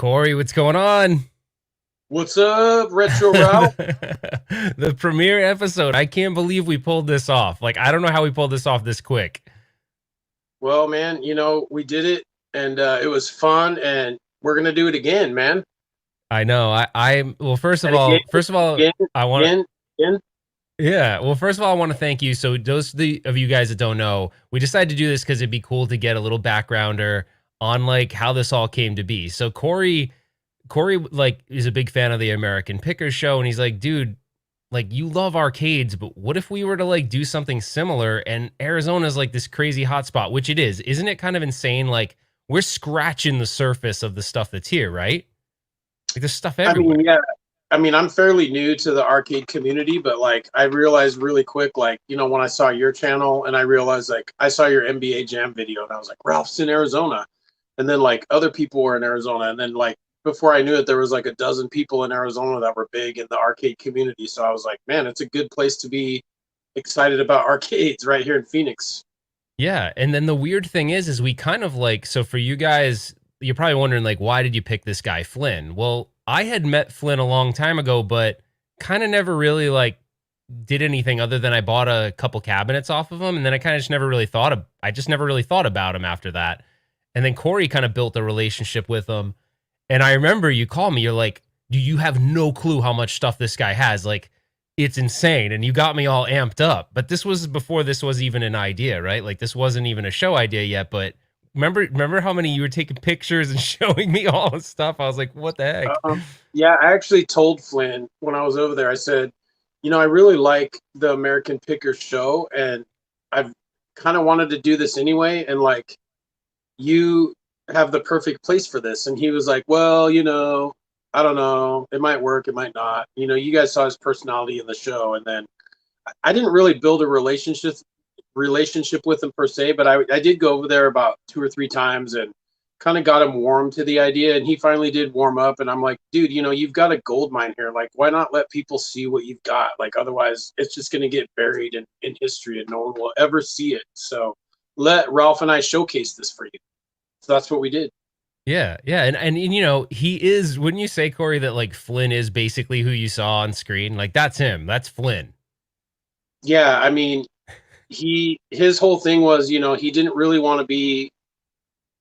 Cory, what's going on? What's up, RetroRalph? The premiere episode. I can't believe we pulled this off. Like, I don't know how we pulled this off this quick. Well, man, we did it and it was fun and we're gonna do it again, man. I know. Well, first of And again, all, again, I want to, again, again. yeah. Well, first of all, I want to thank you. So, of you guys that don't know, we decided to do this because it'd be cool to get a little backgrounder on like how this all came to be. So, Cory, like, is a big fan of the American Pickers show, and he's like, dude, like, you love arcades, but what if we were to like do something similar? And Arizona's like this crazy hotspot, which it is. Isn't it kind of insane? Like, we're scratching the surface of the stuff that's here, right? Like, there's stuff I everywhere. mean, yeah. I mean, I'm fairly new to the arcade community, but like I realized really quick, like, when I saw your channel and I realized like I saw your NBA Jam video and I was like, Ralph's in Arizona. And then like other people were in Arizona. And then like before I knew it, there was like a dozen people in Arizona that were big in the arcade community. So I was like, man, it's a good place to be excited about arcades right here in Phoenix. Yeah, and then the weird thing is we kind of like, so for you guys, you're probably wondering like, why did you pick this guy Flynn? Well, I had met Flynn a long time ago, but kind of never really like did anything other than I bought a couple cabinets off of him, and then I kind of just never really I just never really thought about him after that. And then Cory kind of built a relationship with him, and I remember you called me. You're like, "Do you have no clue how much stuff this guy has? Like, it's insane." And you got me all amped up. But this was before this was even an idea, right? Like, this wasn't even a show idea yet. But remember how many you were taking pictures and showing me all this stuff? I was like, "What the heck?" Yeah, I actually told Flynn when I was over there, I said, I really like the American Picker show, and I've kind of wanted to do this anyway. And like, you have the perfect place for this. And he was like, well, I don't know. It might work. It might not. You guys saw his personality in the show. And then I didn't really build a relationship with him per se, but I did go over there about two or three times and kind of got him warm to the idea. And he finally did warm up. And I'm like, dude, you've got a gold mine here. Like, why not let people see what you've got? Like, otherwise it's just going to get buried in history and no one will ever see it. So let Ralph and I showcase this for you. So that's what we did. Yeah, yeah, and he is. Wouldn't you say, Cory, that like Flynn is basically who you saw on screen? Like, that's him. That's Flynn. Yeah, I mean, his whole thing was, he didn't really want to be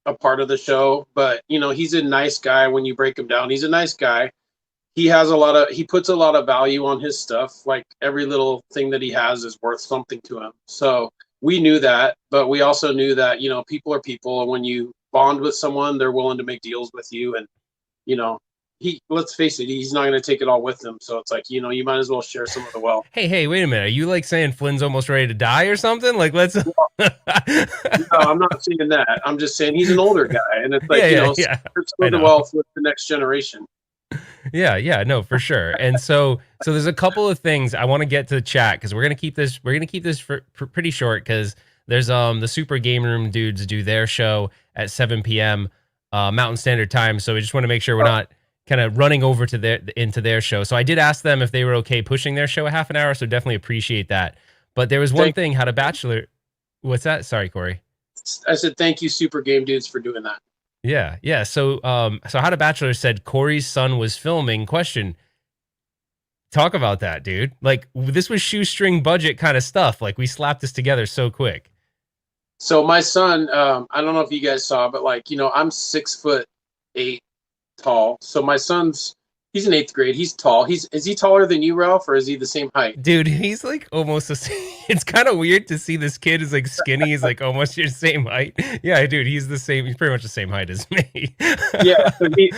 a part of the show, but he's a nice guy when you break him down. He's a nice guy. He puts a lot of value on his stuff. Like every little thing that he has is worth something to him. So we knew that, but we also knew that, people are people, and when you bond with someone, they're willing to make deals with you. And, you know, let's face it, he's not going to take it all with him. So it's like, you might as well share some of the wealth. Hey, wait a minute. Are you like saying Flynn's almost ready to die or something? Like, let's. No, I'm not saying that. I'm just saying he's an older guy, and it's like, Yeah. share some of the wealth with the next generation. Yeah, no, for sure. And so there's a couple of things I want to get to the chat because we're gonna keep this for pretty short because there's the Super Game Room dudes do their show at 7 p.m. Mountain Standard Time. So we just want to make sure we're not kind of running over to their show. So I did ask them if they were okay pushing their show a half an hour. So definitely appreciate that. But there was one thing: How to Bachelor. What's that? Sorry, Cory. I said thank you, Super Game Dudes, for doing that. Yeah. So How to Bachelor said Cory's son was filming. Question. Talk about that, dude. Like, this was shoestring budget kind of stuff. Like, we slapped this together so quick. So my son, I don't know if you guys saw, but like, I'm 6'8" tall. So my he's in eighth grade. He's tall. Is he taller than you, Ralph, or is he the same height? Dude, he's like almost the same. It's kind of weird to see this kid is like skinny. He's like almost your same height. Yeah, dude, he's the same. He's pretty much the same height as me. Yeah.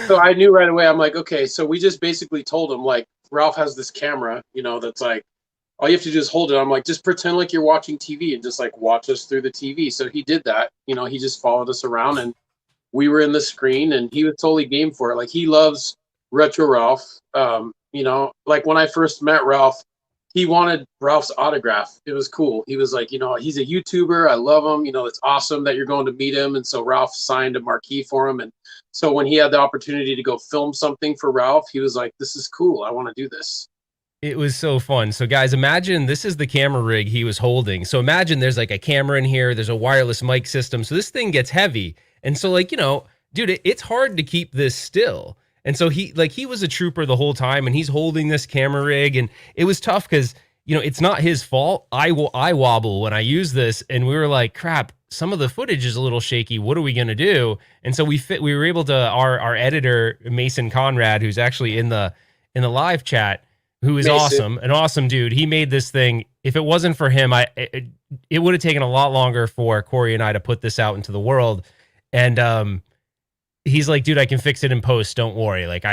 So I knew right away. I'm like, okay. So we just basically told him, like, Ralph has this camera, that's like, all you have to do is hold it. I'm like, just pretend like you're watching TV and just like watch us through the TV. So he did that. He just followed us around and we were in the screen and he was totally game for it. Like, he loves RetroRalph. Like when I first met Ralph, he wanted Ralph's autograph. It was cool. He was like, he's a YouTuber. I love him. It's awesome that you're going to meet him. And so Ralph signed a marquee for him. And so when he had the opportunity to go film something for Ralph, he was like, this is cool. I want to do this. It was so fun. So guys, imagine this is the camera rig he was holding. So imagine there's like a camera in here. There's a wireless mic system. So this thing gets heavy. And so like, dude, it's hard to keep this still. And so he was a trooper the whole time, and he's holding this camera rig, and it was tough because it's not his fault. I wobble when I use this, and we were like, crap. Some of the footage is a little shaky. What are we gonna do? And so we were able to our editor Mason Conrad, who's actually in the live chat, who is Mason. awesome, an awesome dude. He made this thing. If it wasn't for him, it would have taken a lot longer for Cory and I to put this out into the world. And he's like, dude, I can fix it in post. Don't worry. Like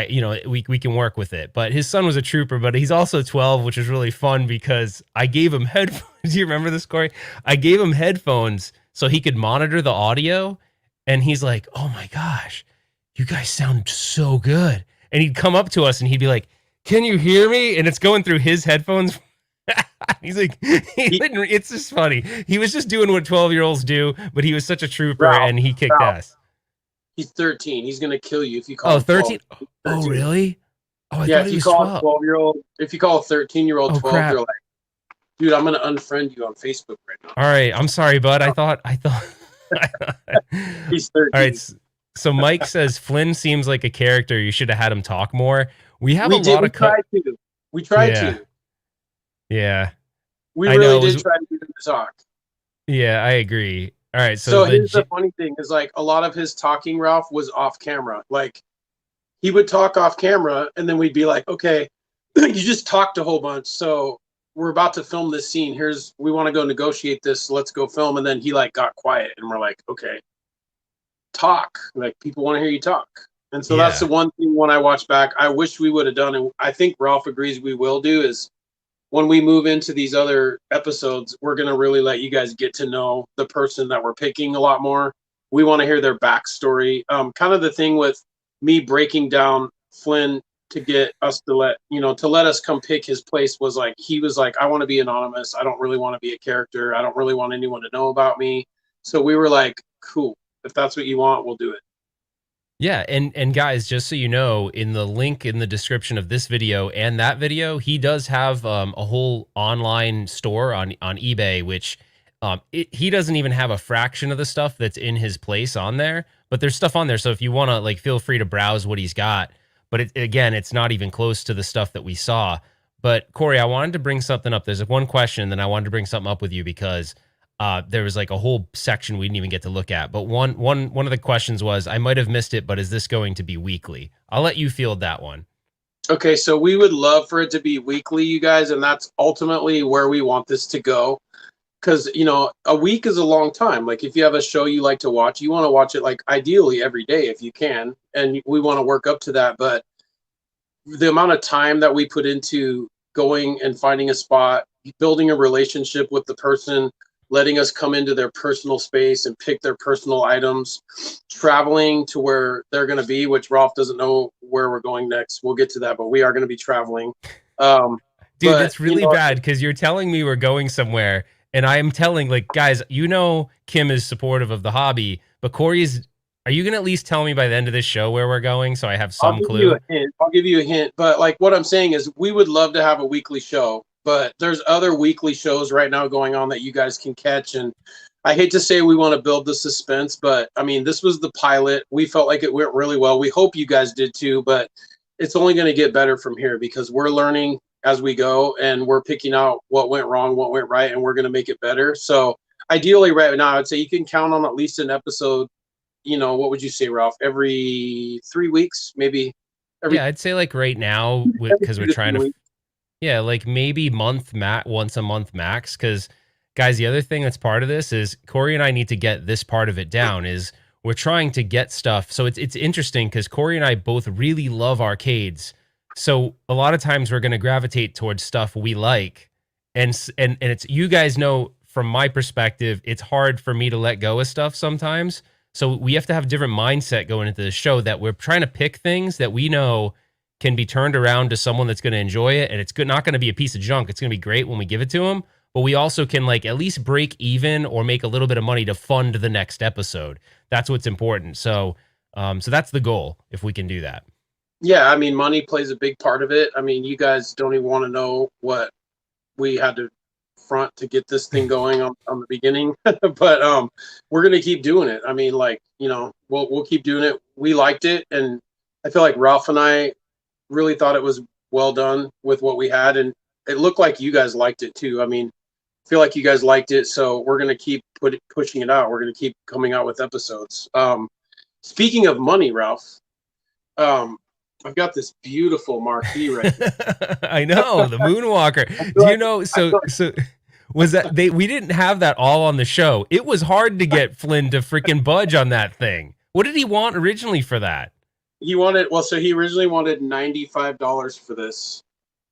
we can work with it. But his son was a trooper, but he's also 12, which is really fun because I gave him headphones. Do you remember this, Cory? I gave him headphones so he could monitor the audio. And he's like, oh my gosh, you guys sound so good. And he'd come up to us and he'd be like, can you hear me? And it's going through his headphones. He's like, it's just funny. He was just doing what 12-year-olds do, but he was such a trooper and he kicked ass. He's 13. He's gonna kill you if you call Oh, him 13? 13. Oh, really? Oh, I yeah, thought if he you was call 12. a 12-year-old, if you call a 13-year-old 12, crap. you're like, dude, I'm gonna unfriend you on Facebook right now. All right, I'm sorry, bud. I thought. He's 13. All right, so Mike says Flynn seems like a character. You should have had him talk more. We have a lot of. We tried to. Yeah. We really did try to get him to talk. Yeah, I agree. All right, so here's the funny thing is like a lot of his talking, Ralph, was off camera. Like he would talk off camera and then we'd be like, okay, you just talked a whole bunch. So we're about to film this scene. We want to go negotiate this. So let's go film. And then he like got quiet and we're like, okay, talk. Like people want to hear you talk. And so that's the one thing when I watch back, I wish we would have done. And I think Ralph agrees we will do is when we move into these other episodes, we're going to really let you guys get to know the person that we're picking a lot more. We want to hear their backstory. Kind of the thing with me breaking down Flynn to get us to let us come pick his place was like, he was like, I want to be anonymous. I don't really want to be a character. I don't really want anyone to know about me. So we were like, cool. If that's what you want, we'll do it. Yeah, and guys, just so you know, in the link in the description of this video and that video, he does have a whole online store on eBay, which he doesn't even have a fraction of the stuff that's in his place on there, but there's stuff on there. So if you want to, like, feel free to browse what he's got. But again, it's not even close to the stuff that we saw. But Cory, I wanted to bring something up. There's one question, then I wanted to bring something up with you because there was like a whole section we didn't even get to look at. But one of the questions was, I might have missed it, but is this going to be weekly? I'll let you field that one. Okay, so we would love for it to be weekly, you guys, and that's ultimately where we want this to go. Because, a week is a long time. Like if you have a show you like to watch, you want to watch it like ideally every day if you can. And we want to work up to that. But the amount of time that we put into going and finding a spot, building a relationship with the person, letting us come into their personal space and pick their personal items, traveling to where they're going to be, which Ralph doesn't know where we're going next. We'll get to that, but we are going to be traveling. Dude, that's really bad because you're telling me we're going somewhere and I am telling, like, guys, Kim is supportive of the hobby, but Cory's, are you going to at least tell me by the end of this show where we're going so I have some clue? I'll give you a hint, but like what I'm saying is we would love to have a weekly show. But there's other weekly shows right now going on that you guys can catch. And I hate to say we want to build the suspense, but I mean, this was the pilot. We felt like it went really well. We hope you guys did too, but it's only going to get better from here because we're learning as we go and we're picking out what went wrong, what went right, and we're going to make it better. So ideally right now, I'd say you can count on at least an episode, what would you say, Ralph? Every 3 weeks, maybe? Yeah, I'd say like right now because we're trying to... Yeah, like maybe once a month max. Because, guys, the other thing that's part of this is Cory and I need to get this part of it down. Is we're trying to get stuff. So it's interesting because Cory and I both really love arcades. So a lot of times we're going to gravitate towards stuff we like, and it's, you guys know from my perspective, it's hard for me to let go of stuff sometimes. So we have to have a different mindset going into the show that we're trying to pick things that we know can be turned around to someone that's going to enjoy it, and it's not going to be a piece of junk. It's going to be great when we give it to them, but we also can like at least break even or make a little bit of money to fund the next episode. That's what's important. So that's the goal if we can do that. Yeah, I mean, money plays a big part of it. I mean, you guys don't even want to know what we had to front to get this thing going on the beginning. But we're gonna keep doing it. I mean, like, we'll keep doing it. We liked it, and I feel like Ralph and I really thought it was well done with what we had, and it looked like you guys liked it too. I mean, I feel like you guys liked it, so we're gonna keep pushing it out. We're gonna keep coming out with episodes. Speaking of money, Ralph, I've got this beautiful marquee right here. I know, the Moonwalker. Do you know? So was that we didn't have that all on the show. It was hard to get Flynn to freaking budge on that thing. What did he want originally for that? He originally wanted $95 for this.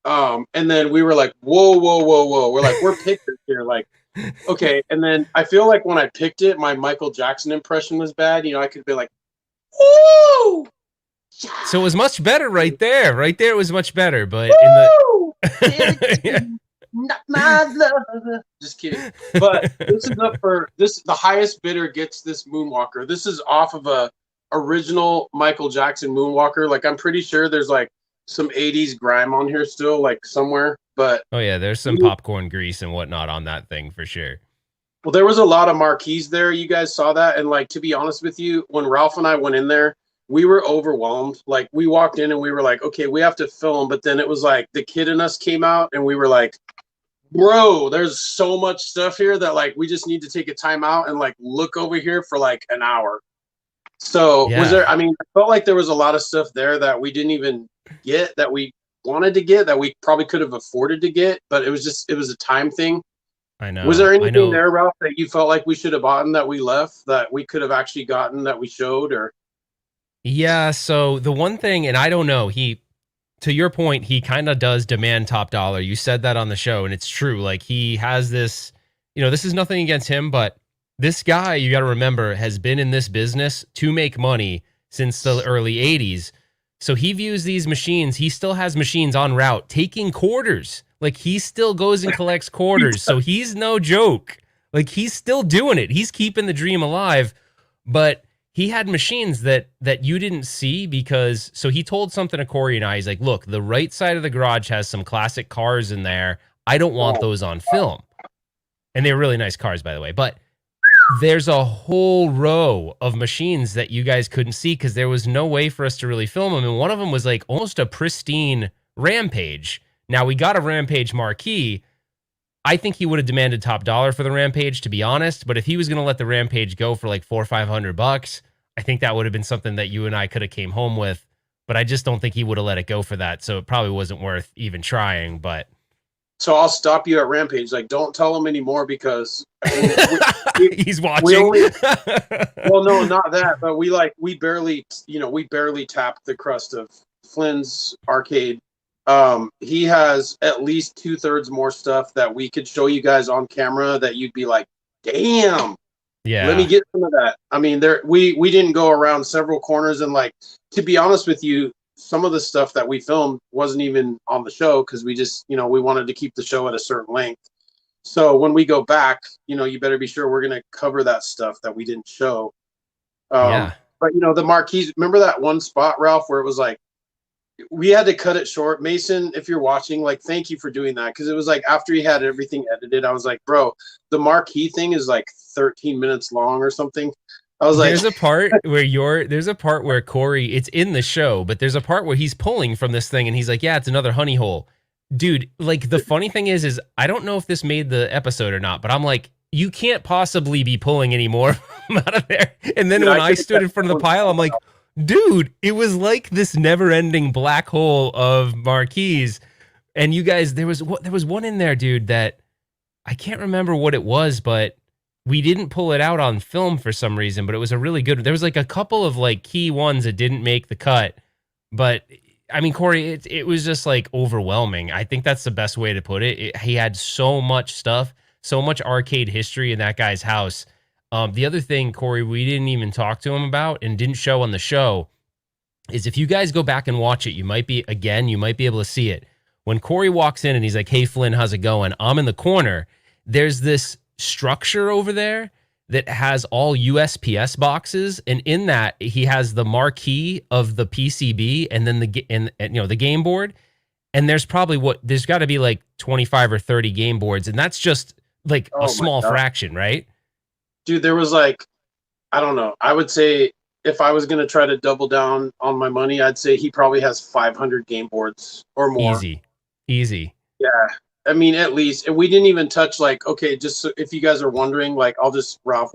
And then we were like, whoa. We're like, we're pickers here. Like, okay. And then I feel like when I picked it, my Michael Jackson impression was bad. I could be like, ooh. So it was much better right there. Right there it was much better. But not my love. Just kidding. But this is up for this. The highest bidder gets this Moonwalker. This is off of a original Michael Jackson Moonwalker. Like, I'm pretty sure there's like some 80s grime on here still, like somewhere. But oh yeah, there's some popcorn grease and whatnot on that thing for sure. Well, there was a lot of marquees there. You guys saw that. And like, to be honest with you, when Ralph and I went in there, we were overwhelmed. Like, we walked in and we were like, okay, we have to film. But then it was like the kid in us came out and we were like, bro, there's so much stuff here that like we just need to take a time out and like look over here for like an hour. So yeah. I felt like there was a lot of stuff there that we didn't even get, that we wanted to get, that we probably could have afforded to get, but it was a time thing. I know. Was there anything there, Ralph, that you felt like we should have bought that we left, that we could have actually gotten, that we showed? Or yeah, so the one thing, and I don't know, to your point, he kind of does demand top dollar. You said that on the show, and it's true. Like, he has this, this is nothing against him, but this guy, you got to remember, has been in this business to make money since the early 80s. So he views these machines, he still has machines en route taking quarters. Like, he still goes and collects quarters. So he's no joke. Like, he's still doing it. He's keeping the dream alive. But he had machines that you didn't see because, so he told something to Cory and I. He's like, look, the right side of the garage has some classic cars in there. I don't want those on film. And they were really nice cars, by the way. But there's a whole row of machines that you guys couldn't see because there was no way for us to really film them. And one of them was like almost a pristine Rampage. Now, we got a Rampage marquee. I think he would have demanded top dollar for the Rampage, to be honest. But if he was going to let the Rampage go for like $400 or $500, I think that would have been something that you and I could have came home with. But I just don't think he would have let it go for that. So it probably wasn't worth even trying. But so I'll stop you at Rampage. Like, don't tell him anymore because he's watching. Well, no, not that. But we barely tapped the crust of FLYNNS arcade. He has at least 2/3 more stuff that we could show you guys on camera that you'd be like, damn, yeah, let me get some of that. I mean, we didn't go around several corners, and like, to be honest with you, some of the stuff that we filmed wasn't even on the show because we just, we wanted to keep the show at a certain length. So when we go back, you better be sure we're going to cover that stuff that we didn't show. Yeah. But the marquees, remember that one spot, Ralph, where it was like, we had to cut it short. Mason, if you're watching, like, thank you for doing that. Cause it was like, after he had everything edited, I was like, bro, the marquee thing is like 13 minutes long or something. I was like, there's a part where Cory, it's in the show, but there's a part where he's pulling from this thing and he's like, yeah, it's another honey hole. Dude, like, the funny thing is I don't know if this made the episode or not, but I'm like, you can't possibly be pulling anymore out of there. And then when I stood in front of the pile, I'm like, dude, it was like this never-ending black hole of marquees. And you guys, there was one in there, dude, that I can't remember what it was, but we didn't pull it out on film for some reason, but it was a really good. There was like a couple of like key ones that didn't make the cut, but I mean, Cory, it was just like overwhelming. I think that's the best way to put it. He had so much stuff, so much arcade history in that guy's house. The other thing, Cory, we didn't even talk to him about and didn't show on the show is if you guys go back and watch it, you might be able to see it. When Cory walks in and he's like, hey, Flynn, how's it going? I'm in the corner. There's this structure over there that has all USPS boxes. And in that, he has the marquee of the PCB and then the game board. and there's probably there's got to be like 25 or 30 game boards, and that's just like a Oh my small god, fraction, right? dude, there was like, I don't know. I would say if I was gonna try to double down on my money, I'd say he probably has 500 game boards or more. Easy, easy. Yeah, I mean at least, and we didn't even touch like, okay, just so if you guys are wondering, like I'll just Ralph,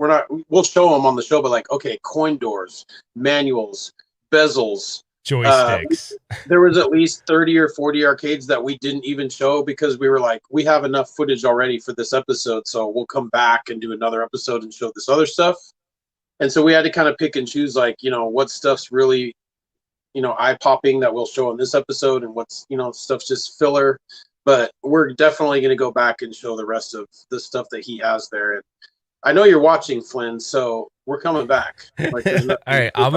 we'll show them on the show, but like, okay, coin doors, manuals, bezels. Uh, Joysticks. there was at least 30 or 40 arcades that we didn't even show because we were like, we have enough footage already for this episode, so we'll come back and do another episode and show this other stuff. And so we had to kind of pick and choose, like, what stuff's really, eye popping that we'll show in this episode, and what's, stuff's just filler. But we're definitely going to go back and show the rest of the stuff that he has there. And I know you're watching, Flynn, so we're coming back. Like, there's All nothing right, to go back.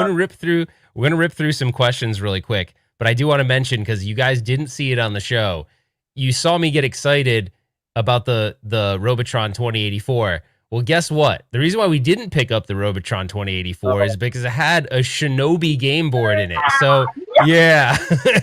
we're gonna rip through some questions really quick, but I do want to mention, because you guys didn't see it on the show, you saw me get excited about the Robotron 2084. Well, guess what? The reason why we didn't pick up the Robotron 2084 is because it had a Shinobi game board in it. So yeah,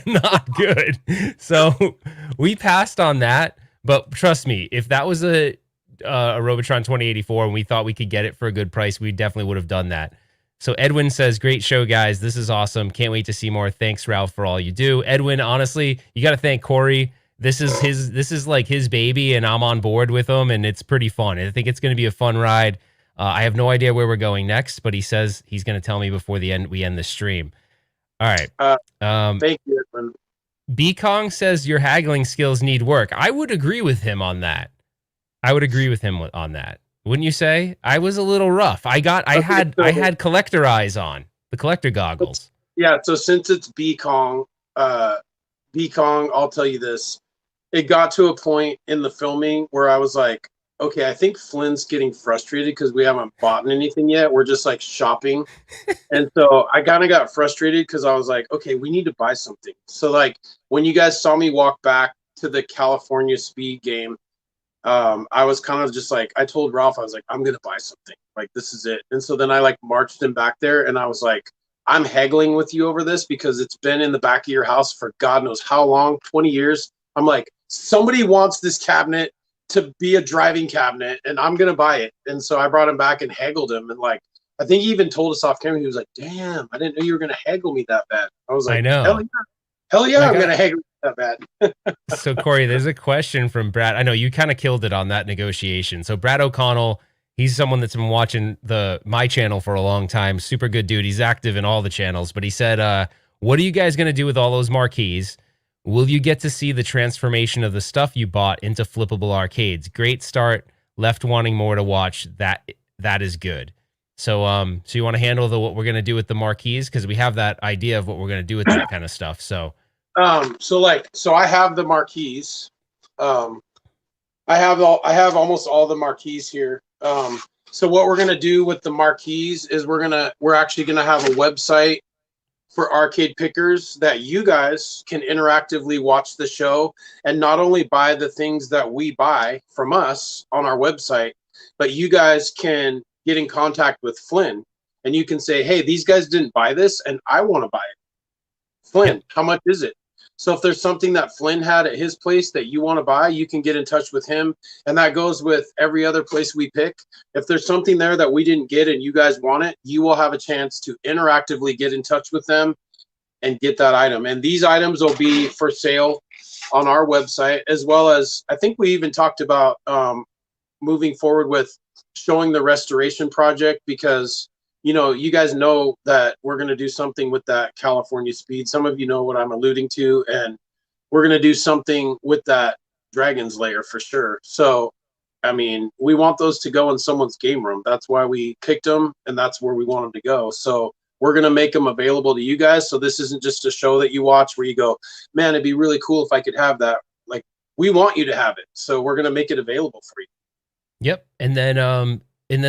not good. So we passed on that. But trust me, if that was a Robotron 2084 and we thought we could get it for a good price, we definitely would have done that. So Edwin says, great show, guys. This is awesome. Can't wait to see more. Thanks, Ralph, for all you do. Edwin, honestly, you got to thank Cory. This is like his baby, and I'm on board with him, and it's pretty fun. I think it's going to be a fun ride. I have no idea where we're going next, but he says he's going to tell me before we end the stream. All right. Thank you, Edwin. B Kong says your haggling skills need work. I would agree with him on that. Wouldn't you say? I was a little rough. I had collector eyes on, the collector goggles. Yeah, so since it's B Kong, I'll tell you this. It got to a point in the filming where I was like, okay, I think Flynn's getting frustrated because we haven't bought anything yet. We're just like shopping. And so I kind of got frustrated because I was like, okay, we need to buy something. So like when you guys saw me walk back to the California Speed game, I was kind of just like, I told Ralph, I was like, I'm going to buy something. Like, this is it. And so then I like marched him back there, and I was like, I'm haggling with you over this because it's been in the back of your house for God knows how long, 20 years. I'm like, somebody wants this cabinet to be a driving cabinet, and I'm going to buy it. And so I brought him back and haggled him. And like, I think he even told us off camera, he was like, damn, I didn't know you were going to haggle me that bad. I was like, I know. Hell yeah, I'm going to haggle you that bad. So Cory, there's a question from Brad. I know you kind of killed it on that negotiation. So Brad O'Connell, he's someone that's been watching my channel for a long time. Super good dude. He's active in all the channels. But he said, what are you guys going to do with all those marquees? Will you get to see the transformation of the stuff you bought into flippable arcades? Great start. Left wanting more to watch. That is good. So so you want to handle what we're going to do with the marquees? Because we have that idea of what we're going to do with that kind of stuff. So so I have the marquees. I have almost all the marquees here. So what we're gonna do with the marquees is we're actually gonna have a website for arcade pickers that you guys can interactively watch the show and not only buy the things that we buy from us on our website, but you guys can get in contact with Flynn and you can say, hey, these guys didn't buy this and I want to buy it. Flynn, how much is it? So if there's something that Flynn had at his place that you want to buy, you can get in touch with him. And that goes with every other place we pick. If there's something there that we didn't get and you guys want it, you will have a chance to interactively get in touch with them and get that item. And these items will be for sale on our website, as well as I think we even talked about moving forward with showing the restoration project because you guys know that we're going to do something with that California Speed. Some of you know what I'm alluding to, and we're going to do something with that Dragon's Lair for sure. So, I mean, we want those to go in someone's game room. That's why we picked them, and that's where we want them to go. So we're going to make them available to you guys. So this isn't just a show that you watch where you go, man, it'd be really cool if I could have that. Like, we want you to have it. So we're going to make it available for you. Yep. And then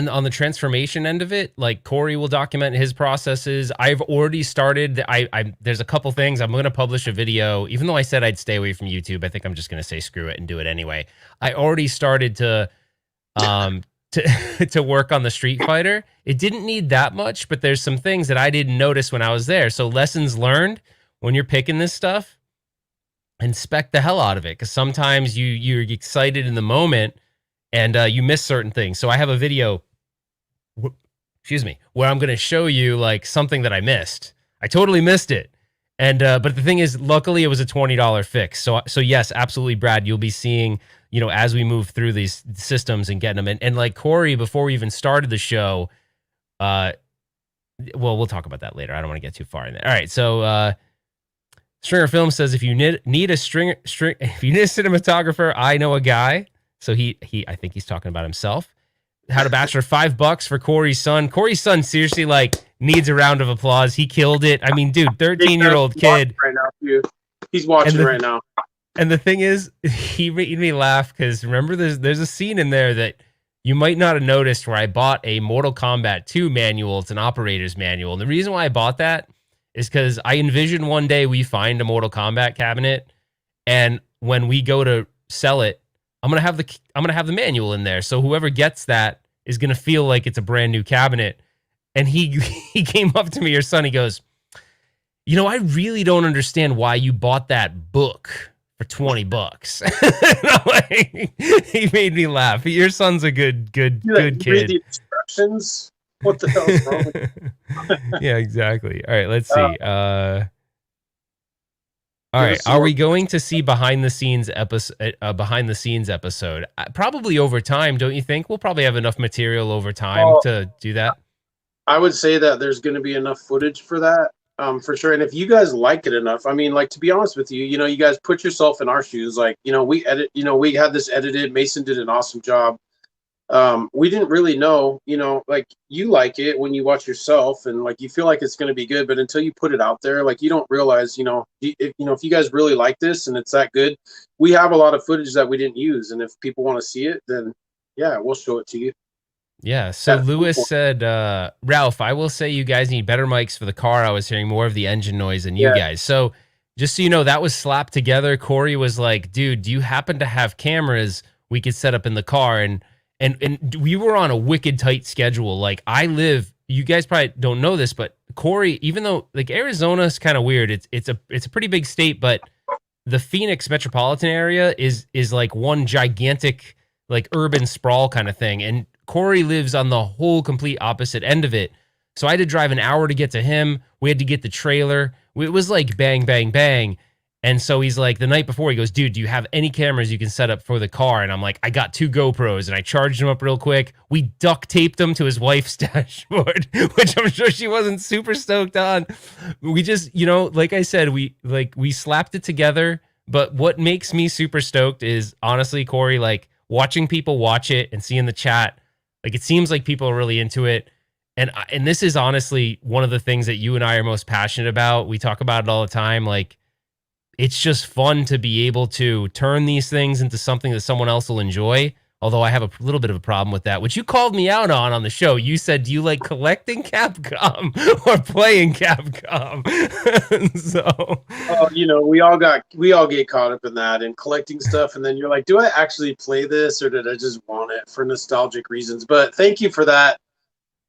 on the transformation end of it, like Cory will document his processes. I've already started. There's a couple things. I'm going to publish a video, even though I said I'd stay away from YouTube. I think I'm just going to say screw it and do it anyway. I already started to work on the Street Fighter. It didn't need that much, but there's some things that I didn't notice when I was there. So lessons learned when you're picking this stuff. inspect the hell out of it, because sometimes you're excited in the moment and you miss certain things. So I have a video, excuse me, where I'm going to show you like something that I missed. I totally missed it. And but the thing is, luckily it was a $20 fix. So yes, absolutely, Brad, you'll be seeing, as we move through these systems and getting them. And like Cory, before we even started the show, uh, well, we'll talk about that later. I don't want to get too far in there. All right, so Stringer Film says if you need a if you need a cinematographer, I know a guy. So he I think he's talking about himself. Had a bachelor, $5 for Cory's son. Cory's son seriously like needs a round of applause. He killed it. I mean, dude, 13-year-old kid. Right now, too. He's watching right now. And the thing is, he made me laugh because remember, there's a scene in there that you might not have noticed where I bought a Mortal Kombat 2 manual. It's an operator's manual. And the reason why I bought that is because I envision one day we find a Mortal Kombat cabinet, and when we go to sell it, I'm gonna have the manual in there. So whoever gets that is gonna feel like it's a brand new cabinet. And he he came up to me, your son, he goes, I really don't understand why you bought that book for $20. Like, he made me laugh. Your son's a good kid. Read the instructions. What the hell is wrong with you? Yeah, exactly. All right, let's see. All right, are we going to see behind the scenes episode? Probably over time, don't you think? We'll probably have enough material over time to do that. I would say that there's going to be enough footage for that, for sure. And if you guys like it enough, I mean, like, to be honest with you, you guys put yourself in our shoes. Like, we had this edited. Mason did an awesome job. We didn't really know, like, you like it when you watch yourself and like you feel like it's going to be good, but until you put it out there, like, you don't realize, if you guys really like this and it's that good, we have a lot of footage that we didn't use, and if people want to see it, then yeah, we'll show it to you. Yeah. So Lewis said, Ralph, I will say you guys need better mics for the car. I was hearing more of the engine noise than you guys. So just so you know, that was slapped together. Cory was like, dude, do you happen to have cameras we could set up in the car? And we were on a wicked tight schedule. Like, you guys probably don't know this, but Cory, even though like Arizona is kind of weird, it's a pretty big state, but the Phoenix metropolitan area is like one gigantic like urban sprawl kind of thing. And Cory lives on the whole complete opposite end of it. So I had to drive an hour to get to him. We had to get the trailer. It was like bang, bang, bang. And so he's like, the night before, he goes, dude, do you have any cameras you can set up for the car? And I'm like, I got 2 GoPros, and I charged them up real quick. We duct taped them to his wife's dashboard, which I'm sure she wasn't super stoked on. We just, like I said, we slapped it together. But what makes me super stoked is, honestly, Cory, like, watching people watch it and seeing the chat, like, it seems like people are really into it. And this is honestly one of the things that you and I are most passionate about. We talk about it all the time. Like, it's just fun to be able to turn these things into something that someone else will enjoy. Although I have a little bit of a problem with that, which you called me out on the show. You said, do you like collecting Capcom or playing Capcom? we all get caught up in that and collecting stuff. And then you're like, do I actually play this, or did I just want it for nostalgic reasons? But thank you for that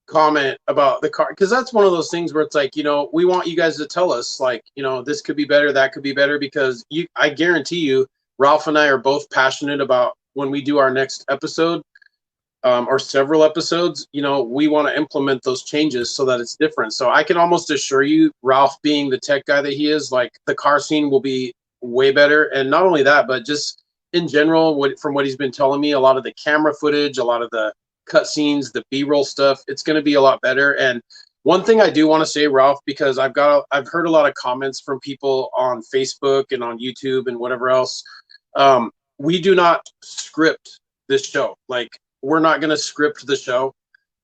comment about the car, because that's one of those things where it's like, we want you guys to tell us, like, this could be better, that could be better, because I guarantee you, Ralph and I are both passionate about when we do our next episode, or several episodes, we want to implement those changes so that it's different. So I can almost assure you, Ralph being the tech guy that he is, like, the car scene will be way better. And not only that, but just in general, from what he's been telling me, a lot of the camera footage, a lot of the cutscenes, the B-roll stuff, it's going to be a lot better. And one thing I do want to say, Ralph, because I've heard a lot of comments from people on Facebook and on YouTube and whatever else. We do not script this show. Like, we're not going to script the show.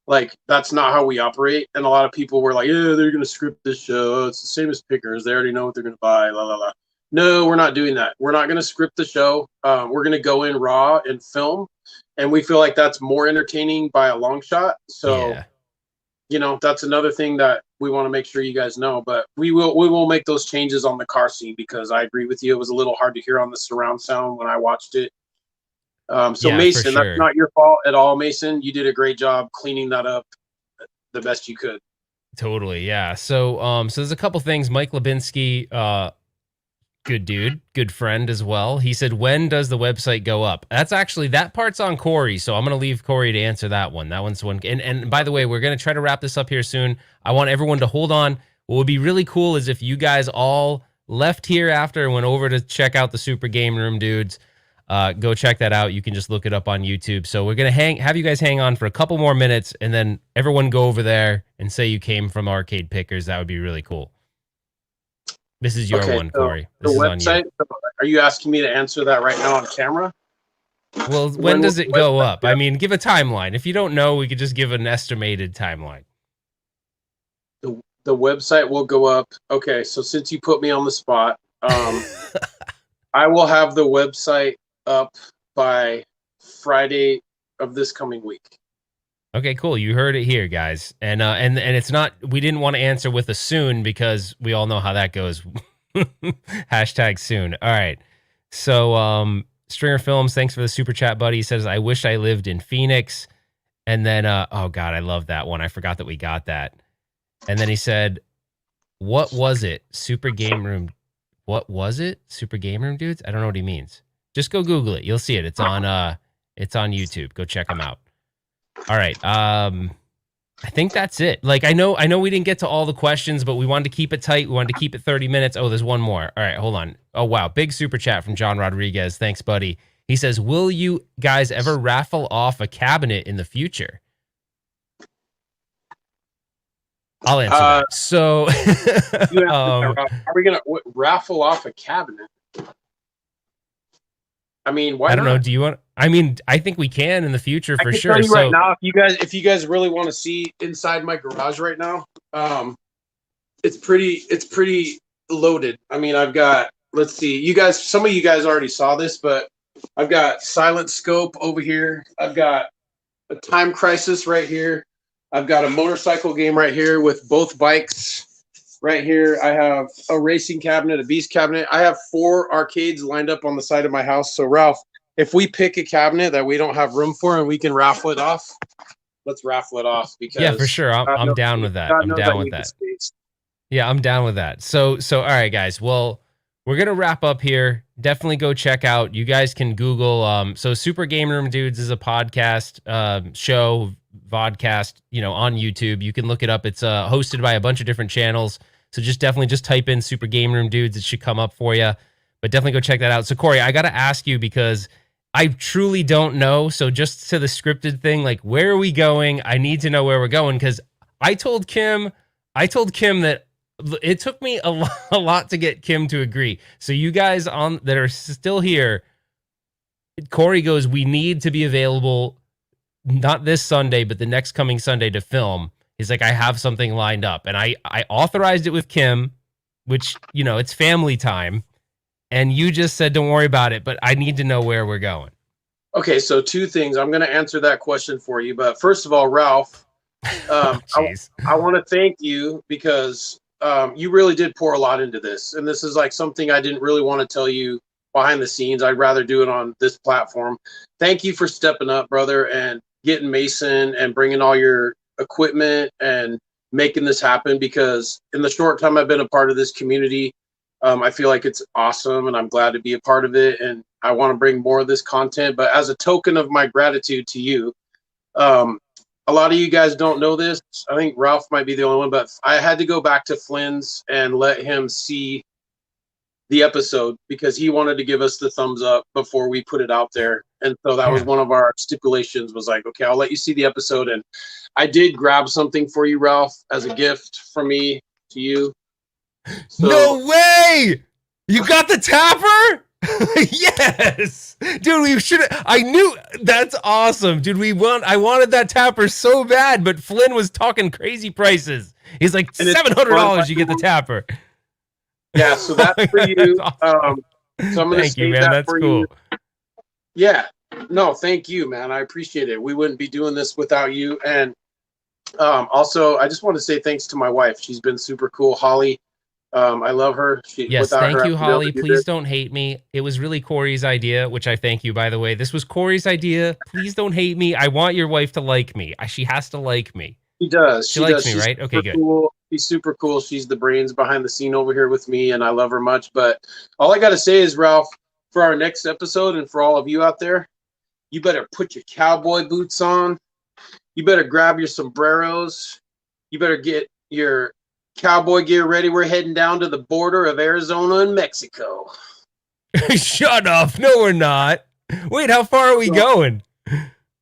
Like, that's not how we operate. And a lot of people were like, yeah, they're going to script this show. It's the same as pickers. They already know what they're going to buy, la, la, la. No, we're not doing that. We're not going to script the show. We're going to go in raw and film. And we feel like that's more entertaining by a long shot. So, that's another thing that we want to make sure you guys know. But we will make those changes on the car scene, because I agree with you. It was a little hard to hear on the surround sound when I watched it. Mason, that's not your fault at all, Mason. You did a great job cleaning that up the best you could. Totally, yeah. So there's a couple things. Mike Lebinsky Good dude, good friend as well. He said, when does the website go up? That's actually, that part's on Cory, so I'm going to leave Cory to answer that one. That one's one. And by the way, we're going to try to wrap this up here soon. I want everyone to hold on. What would be really cool is if you guys all left here after and went over to check out the Super Game Room dudes. Go check that out. You can just look it up on YouTube. So we're going to have you guys hang on for a couple more minutes, and then everyone go over there and say you came from Arcade Pickers. That would be really cool. This is your one, Cory. The this website, is on you. are you asking me to answer that right now on camera? Well, when does it go up? I mean, give a timeline. If you don't know, we could just give an estimated timeline. The website will go up. Okay, so since you put me on the spot, I will have the website up by Friday of this coming week. Okay, cool. You heard it here, guys. And it's not, we didn't want to answer with a soon because we all know how that goes. Hashtag soon. All right. So Stringer Films, thanks for the super chat, buddy. He says, I wish I lived in Phoenix. And then oh God, I love that one. I forgot that we got that. And then he said, what was it? Super Game Room. What was it? Super Game Room dudes? I don't know what he means. Just go Google it. You'll see it. It's on YouTube. Go check them out. All right. I think that's it. Like, I know we didn't get to all the questions, but we wanted to keep it tight. We wanted to keep it 30 minutes. Oh, there's one more. All right, hold on. Oh, wow. Big super chat from John Rodriguez. Thanks, buddy. He says, will you guys ever raffle off a cabinet in the future? I'll answer that. So, are we going to raffle off a cabinet? I mean, why I don't not? know. Do you want? I mean, I think we can in the future for sure. I can tell you right now, if you guys really want to see inside my garage right now, it's pretty loaded. I mean, I've got, let's see, some of you guys already saw this, but I've got Silent Scope over here. I've got a Time Crisis right here. I've got a motorcycle game right here with both bikes. Right here, I have a racing cabinet, a beast cabinet. I have 4 arcades lined up on the side of my house. So, Ralph, if we pick a cabinet that we don't have room for and we can raffle it off, let's raffle it off. Because yeah, for sure. I'm down with that. I'm down with that. Yeah, I'm down with that. So all right, guys. Well, we're gonna wrap up here. Definitely go check out. You guys can Google. So Super Game Room Dudes is a podcast show, vodcast. On YouTube. You can look it up. It's hosted by a bunch of different channels. So definitely type in Super Game Room Dudes. It should come up for you. But definitely go check that out. So Cory, I got to ask you because I truly don't know. So just to the scripted thing, like, where are we going? I need to know where we're going because I told Kim that it took me a lot to get Kim to agree. So you guys that are still here, Cory goes, we need to be available not this Sunday, but the next coming Sunday to film. He's like, I have something lined up. And I authorized it with Kim, which, it's family time. And you just said, don't worry about it, but I need to know where we're going. Okay, so 2 things. I'm going to answer that question for you. But first of all, Ralph, I want to thank you because you really did pour a lot into this. And this is like something I didn't really want to tell you behind the scenes. I'd rather do it on this platform. Thank you for stepping up, brother, and getting Mason and bringing all your equipment and making this happen, because in the short time I've been a part of this community, I feel like it's awesome and I'm glad to be a part of it, and I want to bring more of this content. But as a token of my gratitude to you, a lot of you guys don't know this. I think Ralph might be the only one, but I had to go back to FLYNNS and let him see the episode because he wanted to give us the thumbs up before we put it out there. And so that was one of our stipulations, was like, okay, I'll let you see the episode. And I did grab something for you, Ralph, as a gift from me to you. So, no way! You got the tapper? Yes, dude. We should. I knew. That's awesome, dude. I wanted that tapper so bad, but Flynn was talking crazy prices. He's like $700. You get the tapper. Yeah, so that's for you. Awesome. So I'm gonna thank you, man. That's cool. You. Yeah. No, thank you, man. I appreciate it. We wouldn't be doing this without you. And also, I just want to say thanks to my wife. She's been super cool, Holly. I love her. Yes, thank you, Holly. Please don't hate me. It was really Cory's idea, which I thank you, by the way. This was Cory's idea. Please don't hate me. I want your wife to like me. She has to like me. She does. She likes me, right? Okay, good. Cool. She's super cool. She's the brains behind the scene over here with me, and I love her much. But all I got to say is, Ralph, for our next episode and for all of you out there, you better put your cowboy boots on. You better grab your sombreros. You better get your cowboy gear ready. We're heading down to the border of Arizona and Mexico. Shut up. No, we're not. Wait, how far are we going?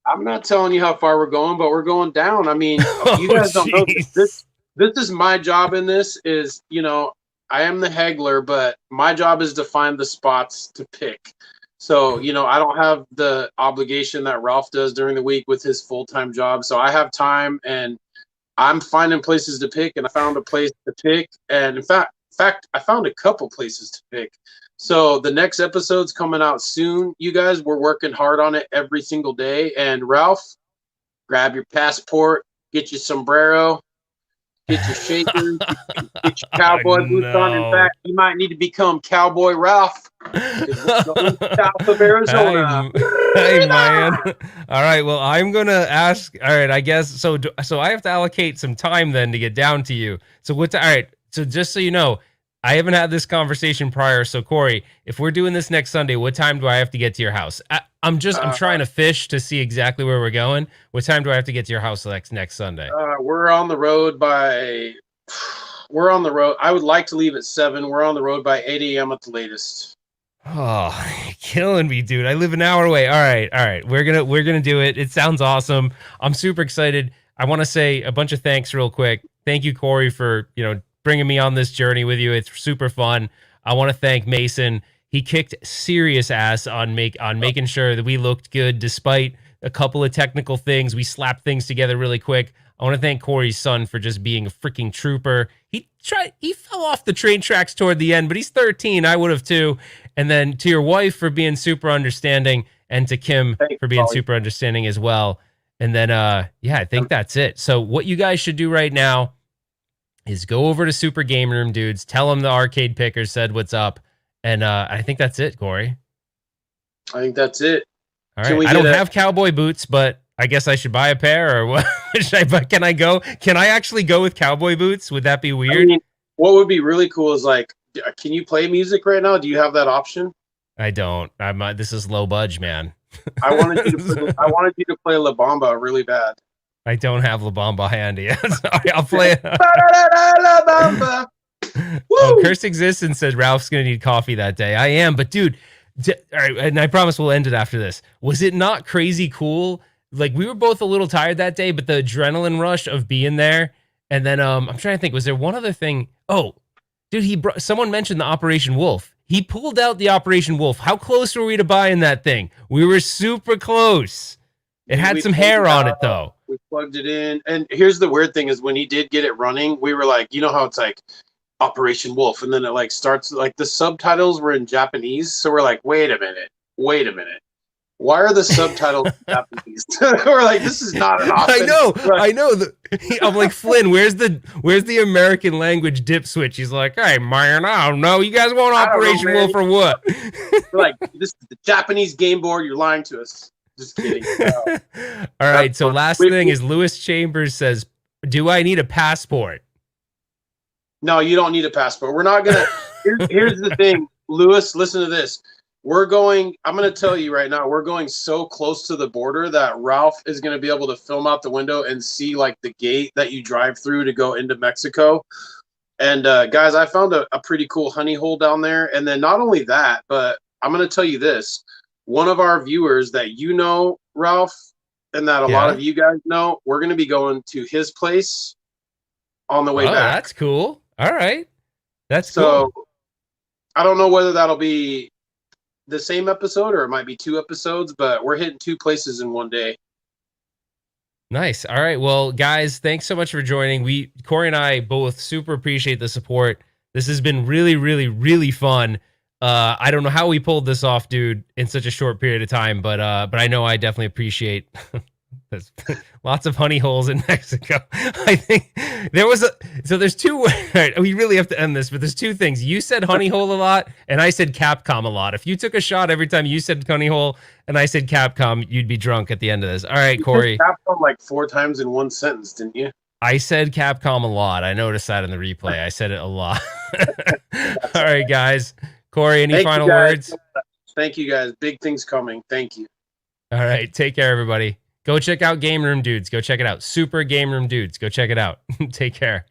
I'm not telling you how far we're going, but we're going down. I mean, you guys don't know this. This is my job in this is, you know, I am the haggler, but my job is to find the spots to pick. So, you know, I don't have the obligation that Ralph does during the week with his full-time job. So I have time and I'm finding places to pick, and I found a place to pick. And in fact, I found a couple places to pick. So the next episode's coming out soon. You guys, we're working hard on it every single day. And Ralph, grab your passport, get your sombrero, get your shakers, get your cowboy boots on. In fact, you might need to become Cowboy Ralph. South of Arizona. Hey, man. All right. Well, I'm gonna ask. All right. I guess so. So I have to allocate some time then to get down to you. So what's all right? So just so you know, I haven't had this conversation prior. So Cory, if we're doing this next Sunday, what time do I have to get to your house? I'm trying to fish to see exactly where we're going. What time do I have to get to your house next Sunday? We're on the road by. We're on the road. I would like to leave at 7. We're on the road by 8 a.m. at the latest. Oh, you're killing me, dude. I live an hour away. All right. We're gonna do it. It sounds awesome. I'm super excited. I want to say a bunch of thanks real quick. Thank you, Cory, for bringing me on this journey with you. It's super fun. I want to thank Mason. He kicked serious ass on making sure that we looked good despite a couple of technical things. We slapped things together really quick. I want to thank Cory's son for just being a freaking trooper. He fell off the train tracks toward the end, but he's 13. I would have too. And then to your wife for being super understanding, and to Kim for being super understanding as well. And then, I think that's it. So what you guys should do right now is go over to Super Game Room, dudes. Tell them the arcade picker said what's up. And I think that's it, Cory. I think that's it. All right. I don't have cowboy boots, but I guess I should buy a pair, or what? Can I go? Can I actually go with cowboy boots? Would that be weird? I mean, what would be really cool is like, can you play music right now? Do you have that option? I don't. This is low budge, man. I wanted you to play La Bamba really bad. I don't have La Bamba handy. Sorry, I'll play it. La Bamba. Oh, Curse Existence said Ralph's gonna need coffee that day. I am, but dude, all right, and I promise we'll end it after this. Was it not crazy cool? Like, we were both a little tired that day, but the adrenaline rush of being there. And then I'm trying to think, was there one other thing? Oh, dude, someone mentioned the Operation Wolf. He pulled out the Operation Wolf. How close were we to buying that thing? We were super close. It had some hair on it, though. We plugged it in. And here's the weird thing is when he did get it running, we were like, you know how it's like Operation Wolf, and then it like starts, like the subtitles were in Japanese. So we're like, wait a minute. Why are the subtitles in Japanese? We're like, this is not an option. I know. I'm like, Flynn, where's the American language dip switch? He's like, hey, man, I don't know. You guys want Operation Wolf or what? We're like, this is the Japanese game board. You're lying to us. Just kidding. All right. So last thing is Lewis Chambers says, do I need a passport? No, you don't need a passport. We're not going to. Here's the thing. Lewis, listen to this. I'm going to tell you right now, we're going so close to the border that Ralph is going to be able to film out the window and see like the gate that you drive through to go into Mexico. And guys, I found a pretty cool honey hole down there. And then not only that, but I'm going to tell you this. One of our viewers that Ralph, and that a lot of you guys know, we're going to be going to his place on the way back. That's cool. All right. That's cool. So I don't know whether that'll be the same episode or it might be 2 episodes, but we're hitting 2 places in one day. Nice. All right. Well, guys, thanks so much for joining. Cory and I both super appreciate the support. This has been really, really, really fun. I don't know how we pulled this off, dude, in such a short period of time, but I know I definitely appreciate there's lots of honey holes in Mexico. I think there's 2. Right, we really have to end this, but there's 2 things. You said honey hole a lot, and I said Capcom a lot. If you took a shot every time you said honey hole and I said Capcom, you'd be drunk at the end of this. All right, Cory. You said Capcom like 4 times in one sentence, didn't you? I said Capcom a lot. I noticed that in the replay. I said it a lot. All right, guys. Cory, any Thank you final guys. words? Thank you guys. Big things coming. Thank you. All right. Take care, everybody. Go check out Game Room Dudes. Go check it out. Super Game Room Dudes. Go check it out. Take care.